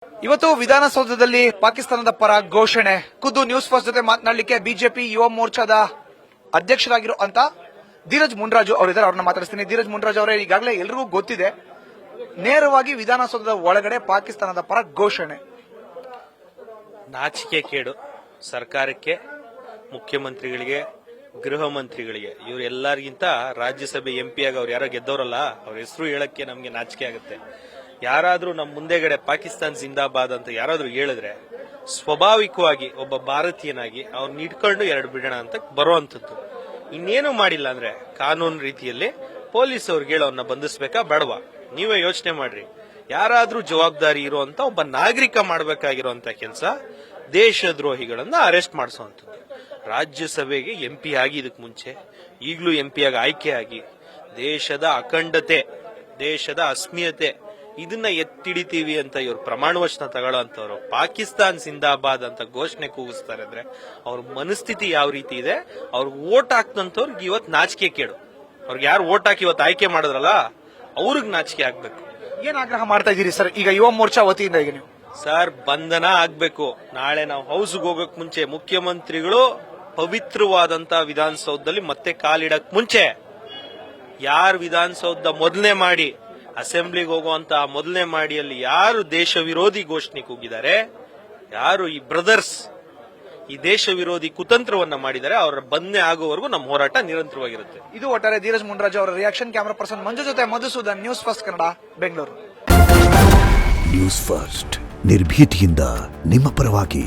ಇವತ್ತು ವಿಧಾನಸೌಧದಲ್ಲಿ ಪಾಕಿಸ್ತಾನದ ಪರ ಘೋಷಣೆ. ಖುದ್ದು ನ್ಯೂಸ್ ಫಸ್ಟ್ ಜೊತೆ ಮಾತನಾಡಲಿಕ್ಕೆ ಬಿಜೆಪಿ ಯುವ ಮೋರ್ಚಾದ ಅಧ್ಯಕ್ಷರಾಗಿರುವಂತ ಧೀರಜ್ ಮುನ್ರಾಜು ಅವರಿದ್ದಾರೆ. ಅವ್ರನ್ನ ಮಾತಾಡಿಸ್ತೀನಿ. ಧೀರಜ್ ಮುನ್ರಾಜು ಅವರೇ, ಈಗಾಗಲೇ ಎಲ್ರಿಗೂ ಗೊತ್ತಿದೆ, ನೇರವಾಗಿ ವಿಧಾನಸೌಧದ ಒಳಗಡೆ ಪಾಕಿಸ್ತಾನದ ಪರ ಘೋಷಣೆ. ನಾಚಿಕೆ ಕೇಡು ಸರ್ಕಾರಕ್ಕೆ, ಮುಖ್ಯಮಂತ್ರಿಗಳಿಗೆ, ಗೃಹ ಮಂತ್ರಿಗಳಿಗೆ. ಇವರೆಲ್ಲರಿಗಿಂತ ರಾಜ್ಯಸಭೆ ಎಂಪಿ ಆಗಿ ಅವ್ರು ಯಾರೋ ಗೆದ್ದವರಲ್ಲ, ಅವ್ರ ಹೆಸರು ಹೇಳಕ್ಕೆ ನಮ್ಗೆ ನಾಚಿಕೆ ಆಗುತ್ತೆ. ಯಾರಾದ್ರೂ ನಮ್ಮ ಮುಂದೆಗಡೆ ಪಾಕಿಸ್ತಾನ್ ಜಿಂದಾಬಾದ್ ಅಂತ ಯಾರಾದ್ರೂ ಹೇಳಿದ್ರೆ ಸ್ವಾಭಾವಿಕವಾಗಿ ಒಬ್ಬ ಭಾರತೀಯನಾಗಿ ಅವ್ರನ್ನ ಇಟ್ಕೊಂಡು ಎರಡು ಬಿಡೋಣ ಅಂತ ಬರುವಂತದ್ದು. ಇನ್ನೇನು ಮಾಡಿಲ್ಲ ಅಂದ್ರೆ ಕಾನೂನು ರೀತಿಯಲ್ಲಿ ಪೊಲೀಸ್ ಅವ್ರಿಗೆ ಹೇಳೋನ್ನ ಬಂಧಿಸ್ಬೇಕಾ ಬೇಡವಾ? ನೀವೇ ಯೋಚನೆ ಮಾಡ್ರಿ. ಯಾರಾದ್ರೂ ಜವಾಬ್ದಾರಿ ಇರುವಂತ ಒಬ್ಬ ನಾಗರಿಕ ಮಾಡಬೇಕಾಗಿರುವಂತ ಕೆಲಸ ದೇಶದ್ರೋಹಿಗಳನ್ನ ಅರೆಸ್ಟ್ ಮಾಡಿಸುವಂಥದ್ದು. ರಾಜ್ಯಸಭೆಗೆ ಎಂಪಿ ಆಗಿ ಇದಕ್ಕೆ ಮುಂಚೆ, ಈಗಲೂ ಎಂಪಿ ಆಗಿ ಆಯ್ಕೆ ಆಗಿ ದೇಶದ ಅಖಂಡತೆ, ದೇಶದ ಅಸ್ಮಿಯತೆ ಇದನ್ನ ಎತ್ತಿಡಿತೀವಿ ಅಂತ ಇವ್ರು ಪ್ರಮಾಣ ವಚನ ತಗೊಳ್ಳೋಂಥವ್ರು ಪಾಕಿಸ್ತಾನ್ ಜಿಂದಾಬಾದ್ ಅಂತ ಘೋಷಣೆ ಕೂಗಿಸ್ತಾರೆ ಅಂದ್ರೆ ಅವ್ರ ಮನಸ್ಥಿತಿ ಯಾವ ರೀತಿ ಇದೆ? ಅವ್ರಿಗೆ ವೋಟ್ ಹಾಕ್ತಂತವ್ರಿಗೆ ಇವತ್ತು ನಾಚಿಕೆ ಕೇಳು. ಅವ್ರಿಗೆ ಯಾರು ವೋಟ್ ಹಾಕಿ ಇವತ್ತು ಆಯ್ಕೆ ಮಾಡಿದ್ರಲ್ಲ ಅವ್ರಿಗೆ ನಾಚಿಕೆ ಆಗ್ಬೇಕು. ಏನ್ ಆಗ್ರಹ ಮಾಡ್ತಾ ಇದ್ದೀರಿ ಸರ್ ಈಗ ಯುವ ಮೋರ್ಚಾ ವತಿಯಿಂದ? ಈಗ ನೀವು ಸರ್ ಬಂಧನ ಆಗ್ಬೇಕು. ನಾಳೆ ನಾವು ಹೌಸ್ಗೆ ಹೋಗಕ್ ಮುಂಚೆ ಮುಖ್ಯಮಂತ್ರಿಗಳು ಪವಿತ್ರವಾದಂತ ವಿಧಾನಸೌಧದಲ್ಲಿ ಮತ್ತೆ ಕಾಲಿಡಕ್ ಮುಂಚೆ ಯಾರು ವಿಧಾನಸೌಧ ಮೊದಲನೇ ಮಾಡಿ ಅಸೆಂಬ್ಲಿಗೆ ಹೋಗುವಂತ ಮೊದಲನೇ ಮಾಡಿಯಲ್ಲಿ ಯಾರು ದೇಶ ವಿರೋಧಿ ಘೋಷಣೆ ಕೂಗಿದ್ದಾರೆ, ಯಾರು ಈ ಬ್ರದರ್ಸ್ ಈ ದೇಶ ವಿರೋಧಿ ಕುತಂತ್ರವನ್ನ ಮಾಡಿದ್ದಾರೆ, ಅವರ ಬಂಧನೆ ಆಗುವವರೆಗೂ ನಮ್ಮ ಹೋರಾಟ ನಿರಂತರವಾಗಿರುತ್ತೆ. ಇದು ಒಟ್ಟಾರೆ ಧೀರಜ್ ಮುನ್ರಾಜು ಅವರ ರಿಯಾಕ್ಷನ್. ಕ್ಯಾಮರಾ ಪರ್ಸನ್ ಮಂಜು ಜೊತೆ Madhusudan, news first Kannada, Bengaluru. News first ನಿರ್ಭೀತಿಯಿಂದ ನಿಮ್ಮ ಪರವಾಗಿ.